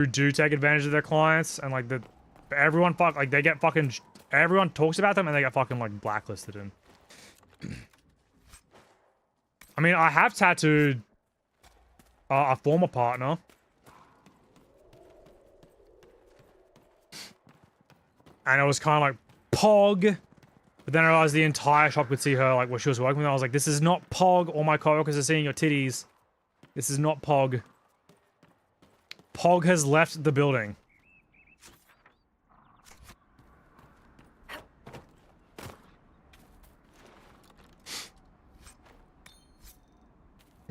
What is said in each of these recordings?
who do take advantage of their clients, and like everyone they get fucking, everyone talks about them and they get fucking like blacklisted. And I mean, I have tattooed a former partner. And it was kind of like Pog. But then I realized the entire shop could see her like what she was working with. I was like, this is not Pog. All my coworkers are seeing your titties. This is not Pog. Pog has left the building.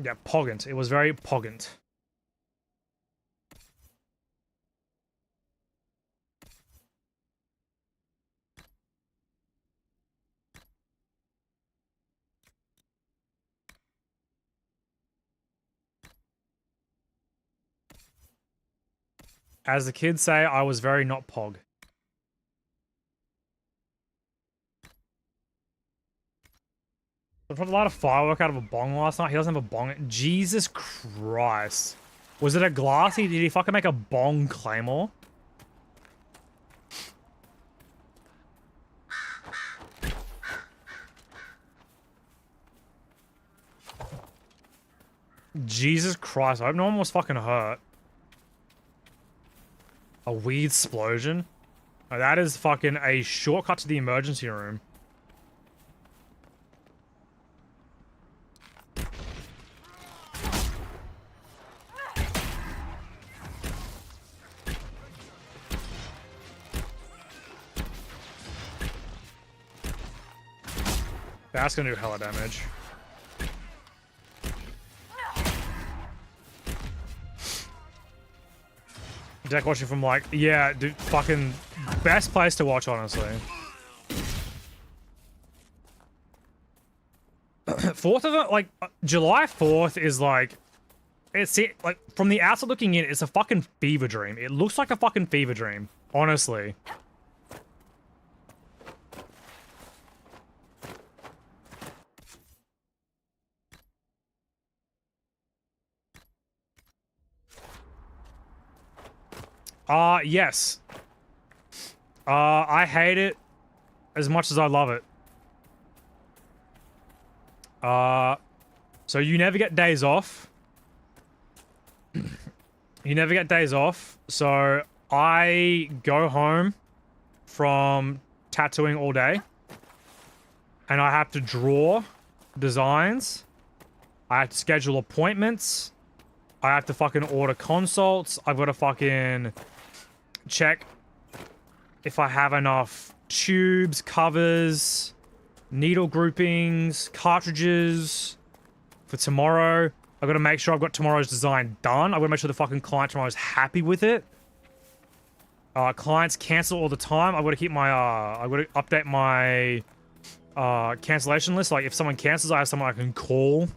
Yeah, Poggant. It was very Poggant. As the kids say, I was very not Pog. I put a lot of firework out of a bong last night. He doesn't have a bong. Jesus Christ. Was it a glassy? Did he fucking make a bong claymore? Jesus Christ. I hope no one was fucking hurt. A weed explosion? Oh, that is fucking a shortcut to the emergency room. That's gonna do hella damage. Deck watching from like, yeah, dude, fucking best place to watch, honestly. 4th of it, like, July 4th is like, it's like, from the outside looking in, it's a fucking fever dream. It looks like a fucking fever dream, honestly. Yes. I hate it as much as I love it. So you never get days off. You never get days off. So I go home from tattooing all day. And I have to draw designs. I have to schedule appointments. I have to fucking order consults. I've got to fucking check if I have enough tubes, covers, needle groupings, cartridges for tomorrow. I've got to make sure I've got tomorrow's design done. I've got to make sure the fucking client tomorrow is happy with it. Clients cancel all the time. I've got to keep my, I've got to update my cancellation list. Like, if someone cancels, I have someone I can call.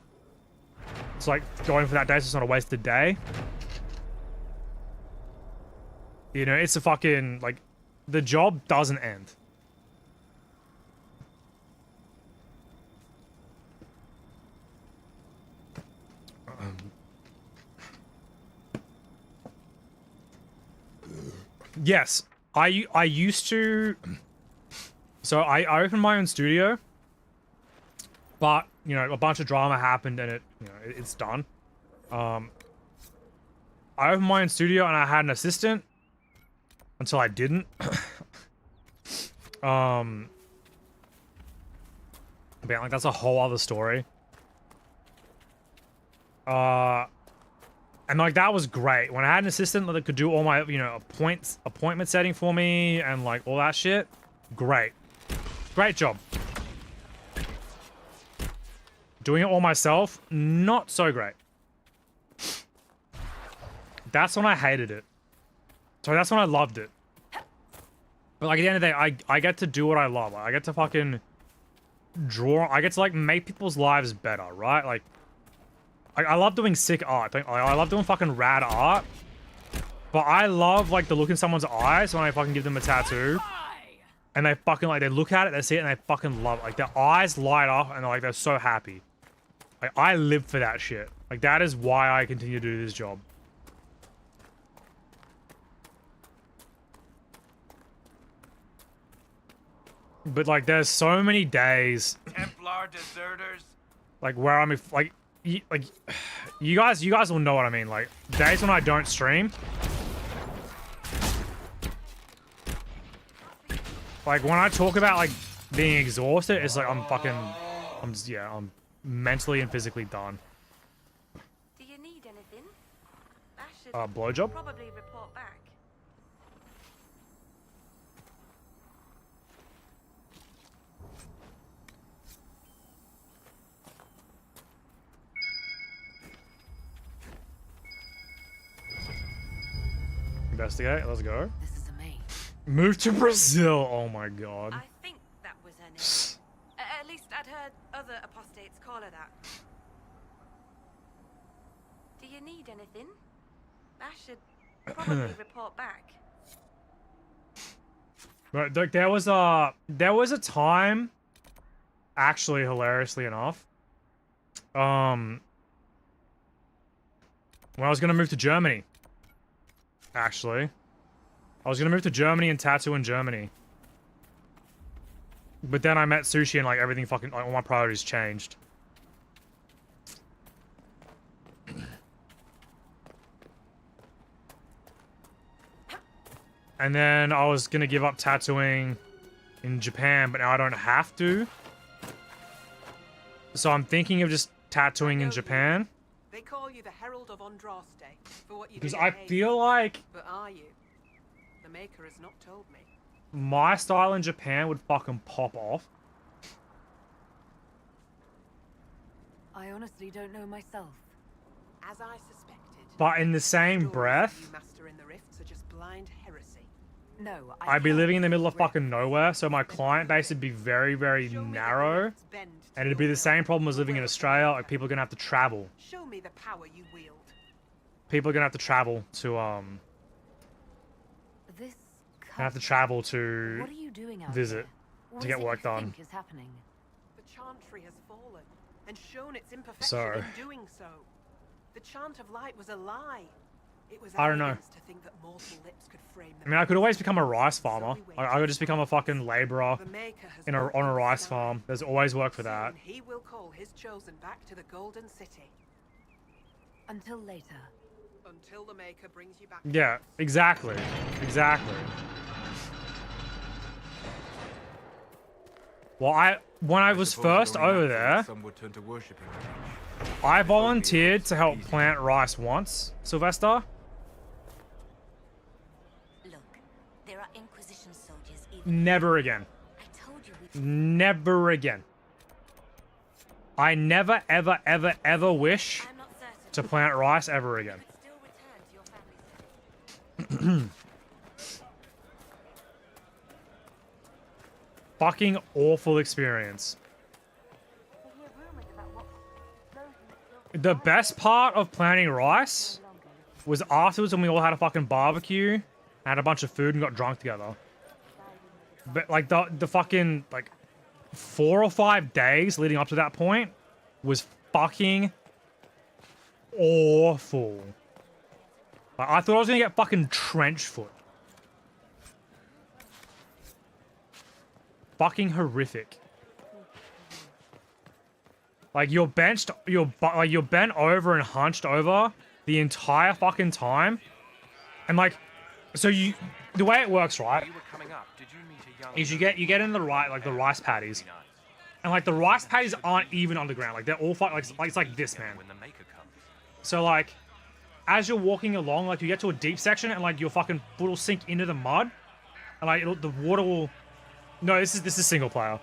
It's like going for that day so it's not a wasted day. You know, it's a fucking, like, the job doesn't end. Yes, I used to... So I opened my own studio, but, you know, a bunch of drama happened and it's done. I opened my own studio and I had an assistant until I didn't. But yeah, like, that's a whole other story. And like, that was great. When I had an assistant that could do all my, you know, appointment setting for me and like all that shit, great. Great job. Doing it all myself, not so great. That's when I hated it. So that's when I loved it. But like, at the end of the day, I get to do what I love. I get to fucking draw. I get to like make people's lives better, right? Like, I love doing sick art. I love doing fucking rad art. But I love like the look in someone's eyes when I fucking give them a tattoo. And they fucking like, they look at it, they see it, and they fucking love it. Like, their eyes light up and they're like, they're so happy. Like, I live for that shit. Like, that is why I continue to do this job. But like, there's so many days, Templar deserters. like where I'm like, you guys will know what I mean. Like days when I don't stream. Like when I talk about like being exhausted, it's like I'm mentally and physically done. Do you need anything? I should Blowjob? probably report back. Investigate. Let's go. This is a maid. Move to Brazil. Oh my god. I think that was her name. At least I'd heard other apostates call her that. Do you need anything? I should probably report back. But like, there was a time, actually, hilariously enough, when I was gonna move to Germany. Actually, I was gonna move to Germany and tattoo in Germany, but then I met Sushi and like everything fucking, like, all my priorities changed. And then I was gonna give up tattooing in Japan, but now I don't have to. So I'm thinking of just tattooing in Japan. They call you the Herald of Andraste for what you Because do I at Haven. feel like But are you? The Maker has not told me. my style in Japan would fucking pop off. I honestly don't know myself. As I suspected. But in the same Stories breath, of you master in the rifts are just blind heresy. No, I'd be can't living in the middle of read. fucking nowhere, so my client base would be very, very Show me the narrow. rifts bend to And it'd be your the will. same problem as living in Australia, like people are gonna have to travel. Show me the power you wield. People are gonna have to travel to, This have to cup- travel to What are you doing out visit here? What to is get it work you done. think is happening? The chantry has fallen and shown its imperfection So- in doing so. The chant of light was a lie. It was I don't know. arrogance to think that mortal lips could frame I mean, I could always become a rice farmer. I could just become a fucking laborer The Maker has on a broken the rice sky. farm. There's always work for that. Soon he will call his chosen back to the Golden City. Until later. Until the Maker brings you back. Yeah, exactly. Exactly. Well, when I was first over there, Some would turn to worshipping. I volunteered to help plant rice once, Sylvester. Look, there are Inquisition soldiers even. Never again. I told you we Never again. I never, ever, ever, ever wish I'm not certain. to plant rice ever again. But still return to your family's home. Fucking awful experience. The best part of planting rice was afterwards when we all had a fucking barbecue, had a bunch of food and got drunk together. But like the fucking like 4 or 5 days leading up to that point was fucking awful. Like, I thought I was gonna get fucking trench foot. Fucking horrific. Like you're bent over and hunched over the entire fucking time, and like, so the way it works, right, You were coming up. Did you meet a young is you get in the rice paddies, and like the rice paddies aren't even on the ground, like they're all like it's like this, man. when the Maker comes? So like, as you're walking along, like you get to a deep section and like your fucking foot will sink into the mud, and like the water will. No, this is single player.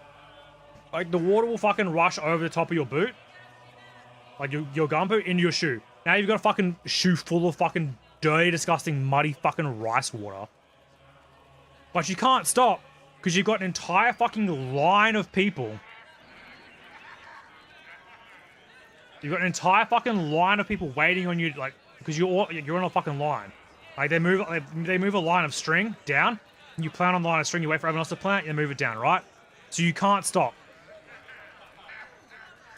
Like the water will fucking rush over the top of your boot, like your gumboot into your shoe. Now you've got a fucking shoe full of fucking dirty, disgusting, muddy fucking rice water. But you can't stop because you've got an entire fucking line of people. You've got an entire fucking line of people waiting on you, like, because you're on a fucking line. Like they move a line of string down, and you plant on the line of string. You wait for everyone else to plant, you move it down, right? So you can't stop.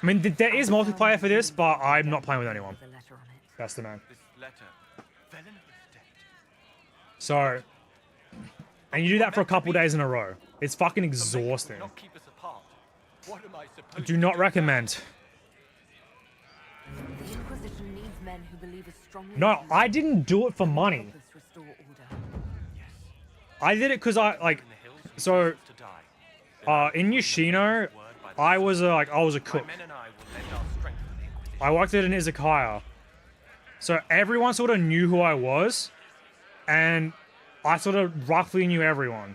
I mean, there is multiplayer for this, but I'm not playing with anyone. The letter on it. That's the man. This letter, Velen was dead. So, and you do that for a couple days in a row. It's fucking exhausting. Not keep us apart. What am I supposed Do not recommend. The Inquisition needs men who believe as strongly No, as you I didn't do it for can money. help us restore order. I did it because I like. So, in Yoshino, I was a cook. Men and I will lend our strength to the Inquisition. I worked at an izakaya. So everyone sort of knew who I was, and I sort of roughly knew everyone.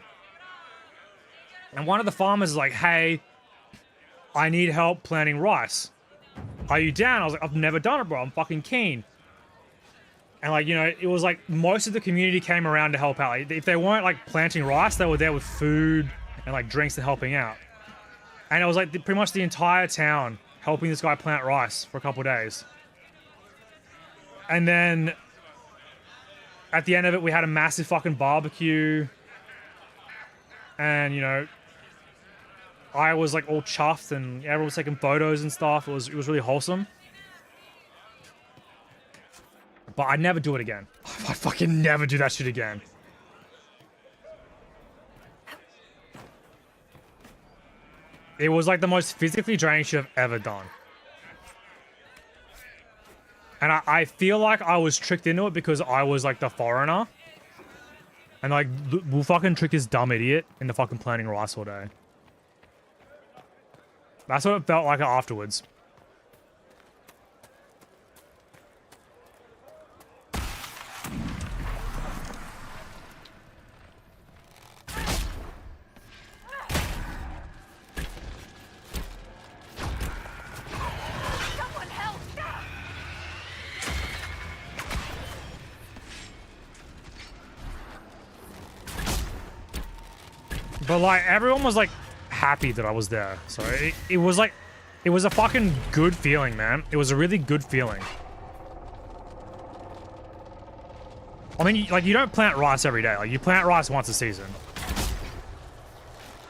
And one of the farmers is like, hey, I need help planting rice. Are you down? I was like, I've never done it, bro. I'm fucking keen. And like, you know, it was like most of the community came around to help out. Like, if they weren't like planting rice, they were there with food and like drinks and helping out. And it was like pretty much the entire town helping this guy plant rice for a couple days. And then at the end of it, we had a massive fucking barbecue. And, you know, I was like all chuffed and everyone was taking photos and stuff. It was really wholesome. But I'd never do it again. I fucking never do that shit again. It was like the most physically draining shit I've ever done. And I feel like I was tricked into it because I was like the foreigner. And like, we'll fucking trick this dumb idiot into fucking planting rice all day. That's what it felt like afterwards. But like, everyone was like happy that I was there. So it was like, it was a fucking good feeling, man. It was a really good feeling. I mean, like, you don't plant rice every day. Like, you plant rice once a season.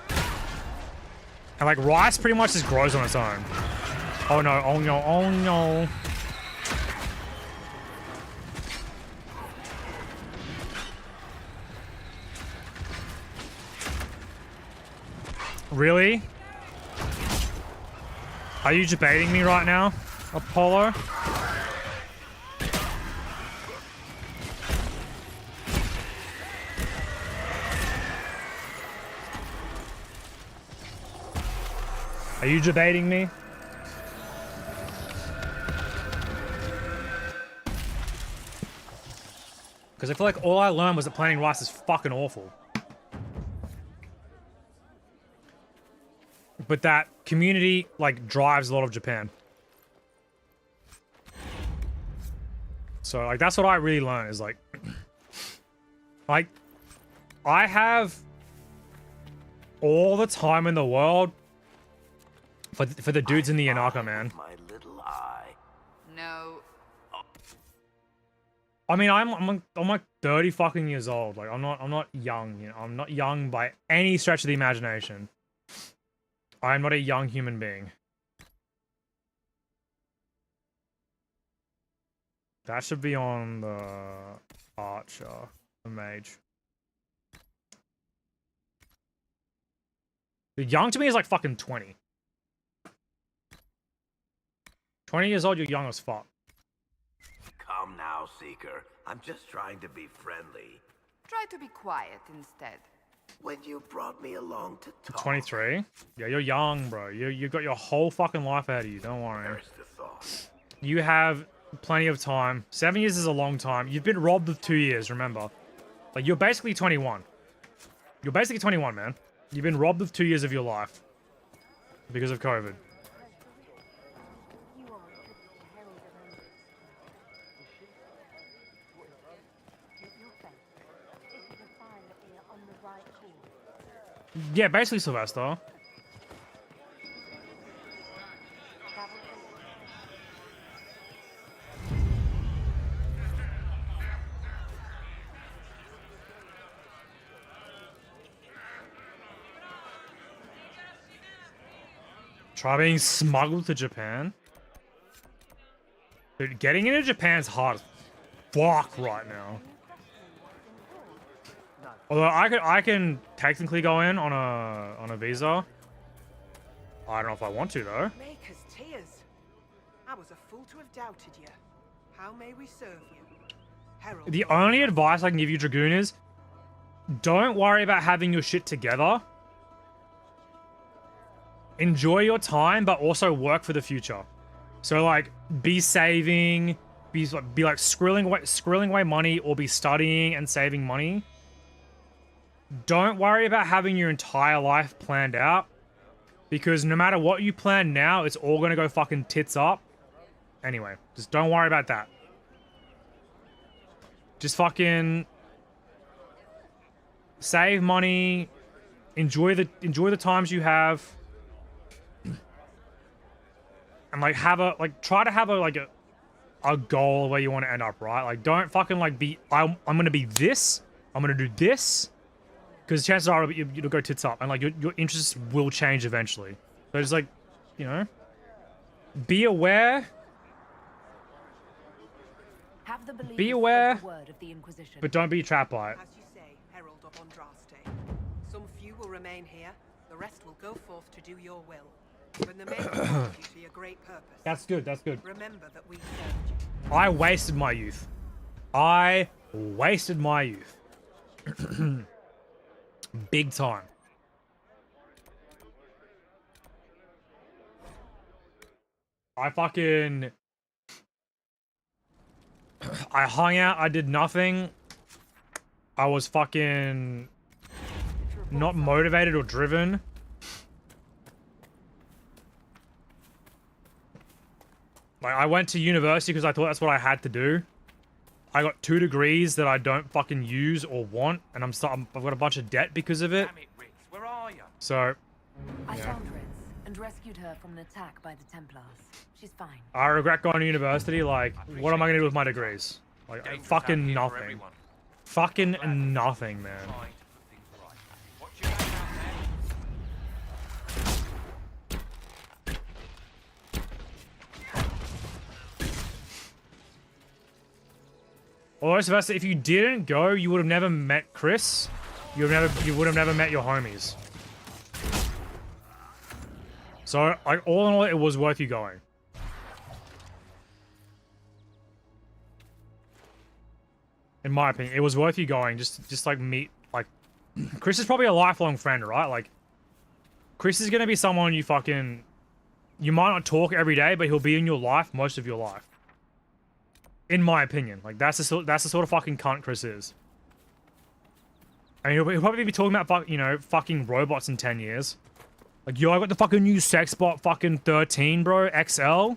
And like, rice pretty much just grows on its own. Oh no, oh no, oh no. Really? Are you debating me right now, Apollo? Are you debating me? Because I feel like all I learned was that planting rice is fucking awful. But that community, like, drives a lot of Japan. So, like, that's what I really learned is, like... like, I have all the time in the world for the dudes in the Yanaka, man. My little eye. No. I mean, I'm like 30 fucking years old. Like, I'm not young, you know. I'm not young by any stretch of the imagination. I'm not a young human being. That should be on the archer, the mage. The young to me is like fucking 20. 20 years old, you're young as fuck. Come now, Seeker. I'm just trying to be friendly. Try to be quiet instead. When you brought me along to talk, 23? Yeah, you're young, bro. You got your whole fucking life ahead of you. Don't worry. there's the thought. You have plenty of time. 7 years is a long time. You've been robbed of 2 years, remember. Like, you're basically 21. You're basically 21, man. You've been robbed of 2 years of your life. Because of COVID. Yeah, basically Sylvester. Try being smuggled to Japan. Dude, getting into Japan's hard as fuck right now. Although I can technically go in on a visa. I don't know if I want to though. Maker's tears. I was a fool to have doubted you. How may we serve you? Herald. The only advice I can give you, Dragoon, is don't worry about having your shit together. Enjoy your time, but also work for the future. So like, be saving, be like squirreling away money, or be studying and saving money. Don't worry about having your entire life planned out, because no matter what you plan now, it's all gonna go fucking tits up. Anyway, just don't worry about that. Just fucking save money, enjoy the times you have, and like try to have a goal where you want to end up, right? Like, don't fucking like I'm gonna be this, I'm gonna do this, because chances are you'll go tits up, and like your interests will change eventually. So just like, you know, be aware. Have the belief Be aware, of the word of the Inquisition. but don't be trapped by it. As you say, Herald of Andraste. Some few will remain here, the rest will go forth to do your will. When the main called you to your great purpose. That's good, that's good. Remember that we served you. I wasted my youth. I wasted my youth. Big time. I hung out, I did nothing. I was fucking not motivated or driven. Like, I went to university because I thought that's what I had to do. I got 2 degrees that I don't fucking use or want, and I've got a bunch of debt because of it. Damn it, Riggs, where are you? So, I yeah. found Ritz and rescued her from an attack by the Templars. She's fine. I regret going to university. Like, what am I gonna do with my degrees? Like, Dangerous out fucking here for nothing. everyone. Fucking nothing, man. Trying to put things right. Watch your back out Although, Sylvester, if you didn't go, you would have never met Chris. You would have never met your homies. So, like, all in all, it was worth you going. In my opinion, it was worth you going. Just like meet, like, Chris is probably a lifelong friend, right? Like, Chris is gonna be someone you might not talk every day, but he'll be in your life most of your life. In my opinion, like, that's the sort of fucking cunt Chris is. I mean, he'll probably be talking about fucking robots in 10 years. Like, yo, I got the fucking new sex bot fucking 13, bro, XL.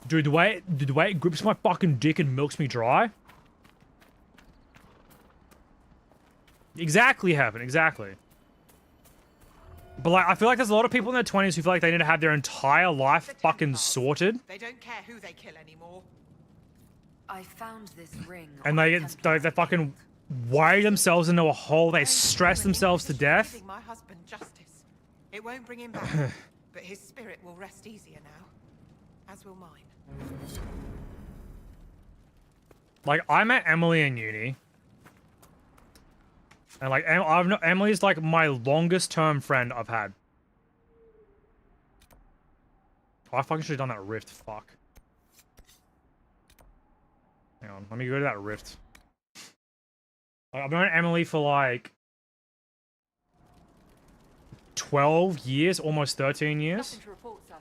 Dude, the way it grips my fucking dick and milks me dry. Exactly, Heaven, exactly. But, like, I feel like there's a lot of people in their 20s who feel like they need to have their entire life fucking sorted. They don't care who they kill anymore. I found this ring. And they fucking wire themselves into a hole. They stress themselves to death. Giving my husband justice. It won't bring him back, but his spirit will rest easier now, as will mine. Like, I met Emily in uni. And, like, Emily's, like, my longest-term friend I've had. Oh, I fucking should have done that rift. Fuck. Hang on. Let me go to that rift. Like, I've known Emily for, like, 12 years, almost 13 years. Nothing to report, sir.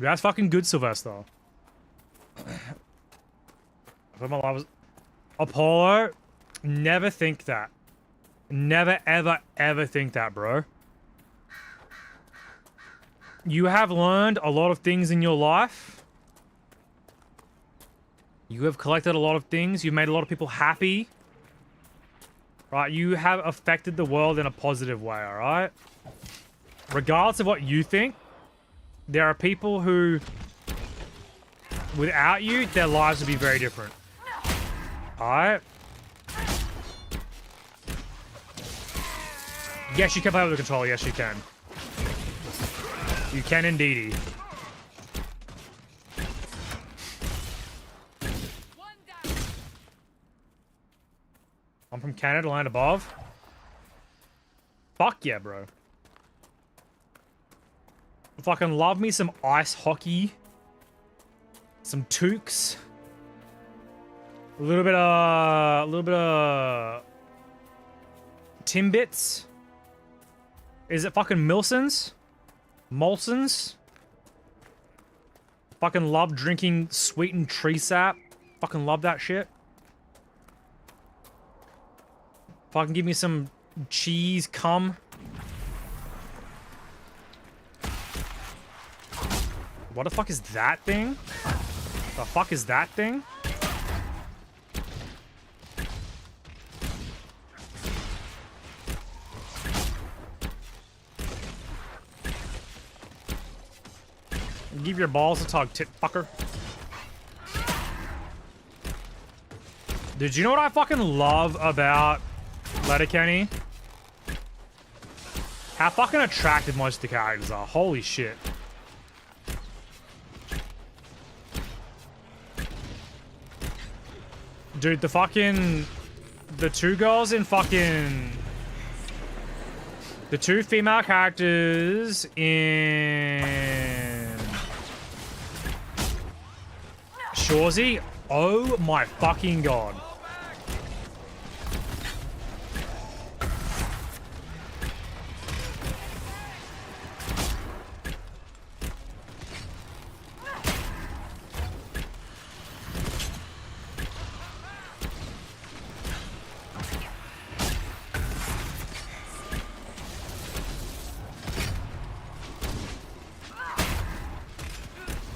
That's fucking good, Sylvester. Apollo, never think that. Never, ever, ever think that, bro. You have learned a lot of things in your life. You have collected a lot of things. You've made a lot of people happy. Right? You have affected the world in a positive way, alright? Regardless of what you think, there are people who, without you, their lives would be very different. Alright? Yes, you can play with the controller. Yes, you can. You can indeedy. I'm from Canada, land above. Fuck yeah, bro. Fucking love me some ice hockey. Some toques. A little bit of Timbits. Is it fucking Milsons? Molsons? Fucking love drinking sweetened tree sap. Fucking love that shit. Fucking give me some cheese cum. What the fuck is that thing? The fuck is that thing? Give your balls a tug, tit fucker. Dude, you know what I fucking love about Letterkenny? How fucking attractive most of the characters are. Holy shit. Dude, the two girls in fucking... The two female characters in... Shorzy? Oh my fucking god.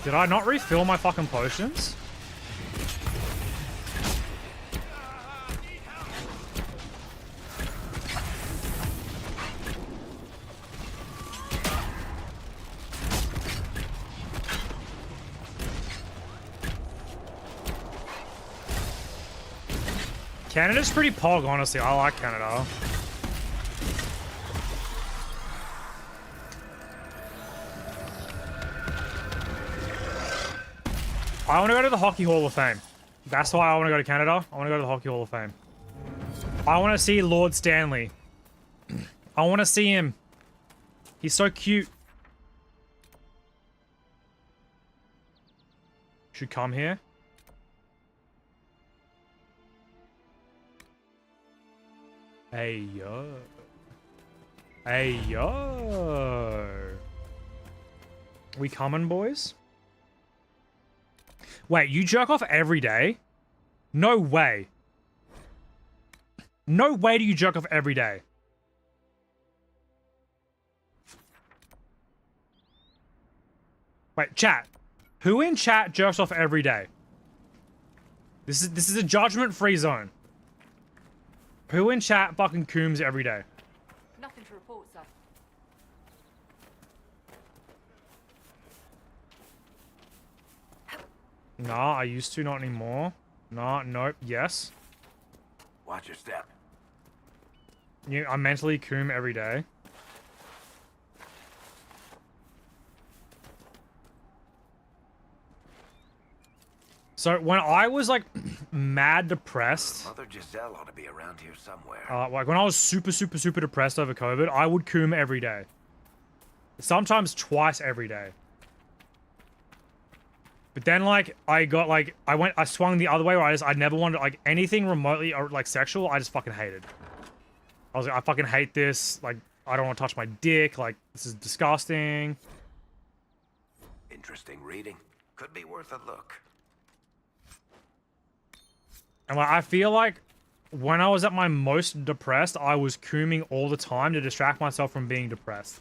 Did I not refill my fucking potions? Canada's pretty pog, honestly. I like Canada. I want to go to the Hockey Hall of Fame. That's why I want to go to Canada. I want to go to the Hockey Hall of Fame. I want to see Lord Stanley. I want to see him. He's so cute. Should come here. Hey, yo. Hey, yo. We coming, boys? Wait, you jerk off every day? No way. No way do you jerk off every day. Wait, chat. Who in chat jerks off every day? This is a judgment-free zone. Who in chat fucking cooms every day? Nothing to report, sir. Nah, I used to, not anymore. Nah, nope, yes. Watch your step. Yeah, I mentally coom every day. So when I was like mad depressed, Mother Giselle ought to be around here somewhere. like when I was super depressed over COVID, I would coom every day. Sometimes twice every day. But then like I swung the other way where I never wanted like anything remotely or like sexual. I just fucking hated. I was like, I fucking hate this. Like I don't want to touch my dick. Like this is disgusting. Interesting reading. Could be worth a look. And like, I feel like when I was at my most depressed, I was cooming all the time to distract myself from being depressed.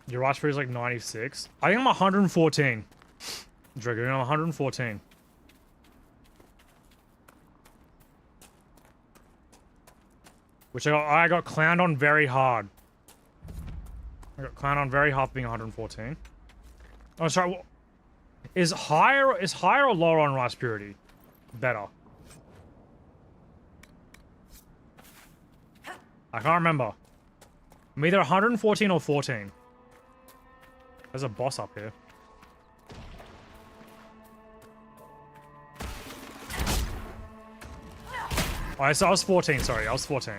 Your watch period is like 96. I think I'm 114. Dragoon, I'm 114. Which I got clowned on very hard. I got clowned on very hard for being 114. Oh, sorry. Is higher or lower on rice purity better? I can't remember. I'm either 114 or 14. There's a boss up here. Oh, so I was 14, sorry. I was 14.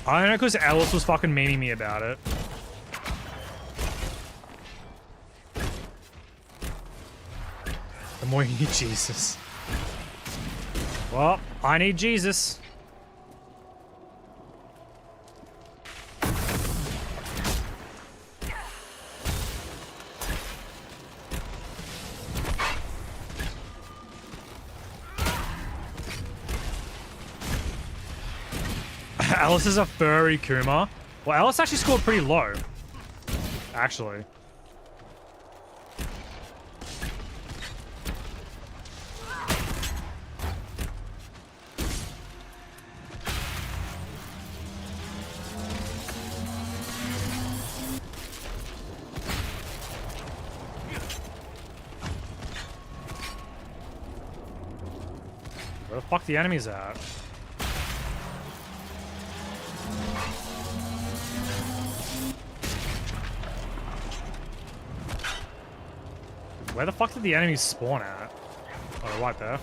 I don't know, because Alice was fucking memeing me about it. The more you need Jesus. Well, I need Jesus. Alice is a furry Kuma. Well, Alice actually scored pretty low. Actually. Where the fuck the enemies at? Where the fuck did the enemies spawn at? Oh, they're right there.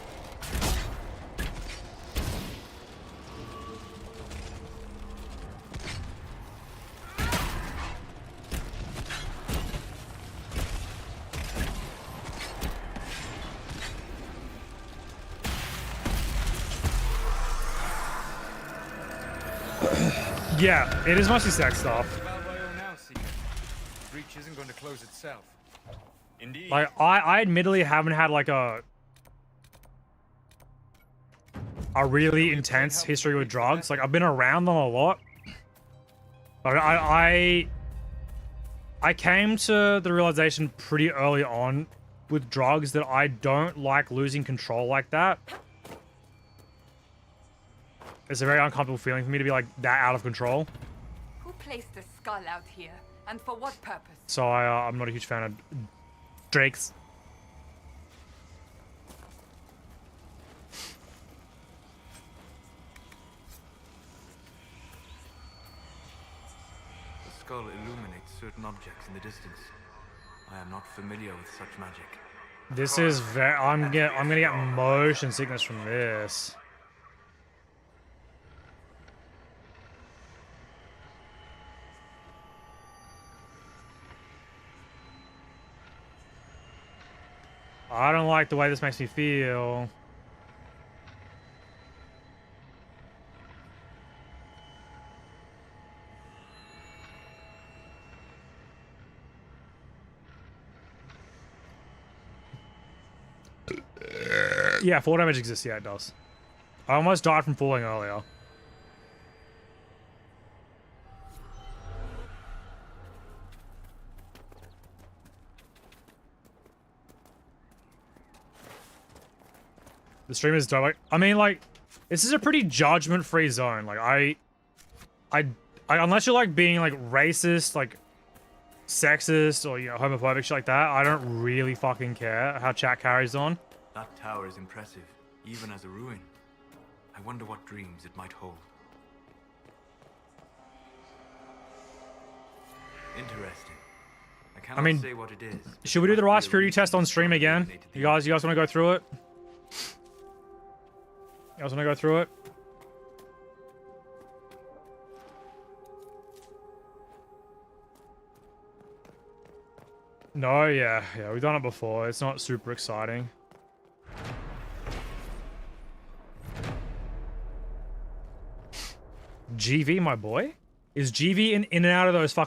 Yeah, it is mostly sex stuff. Breach isn't going to close itself. Indeed. Like, I admittedly haven't had like a really intense history with drugs. Like, I've been around them a lot. But I came to the realization pretty early on with drugs that I don't like losing control like that. It's a very uncomfortable feeling for me to be like that out of control. Who placed the skull out here, and for what purpose? So I'm not a huge fan of Drakes. The skull illuminates certain objects in the distance. I am not familiar with such magic. This is very. I'm gonna get motion sickness from this. I don't like the way this makes me feel. Yeah, 4 damage exists. Yeah, it does. I almost died from falling earlier. The stream is dope. Like, I mean, like, this is a pretty judgment-free zone. Like, I unless you're like being like racist, like sexist, or homophobic shit like that, I don't really fucking care how chat carries on. That tower is impressive, even as a ruin. I wonder what dreams it might hold. Interesting. I cannot mean, say what it is. Should we do the Rice Purity test on stream again? You guys want to go through it? You guys want to go through it? No, yeah, we've done it before. It's not super exciting. GV, my boy? Is GV in and out of those fucking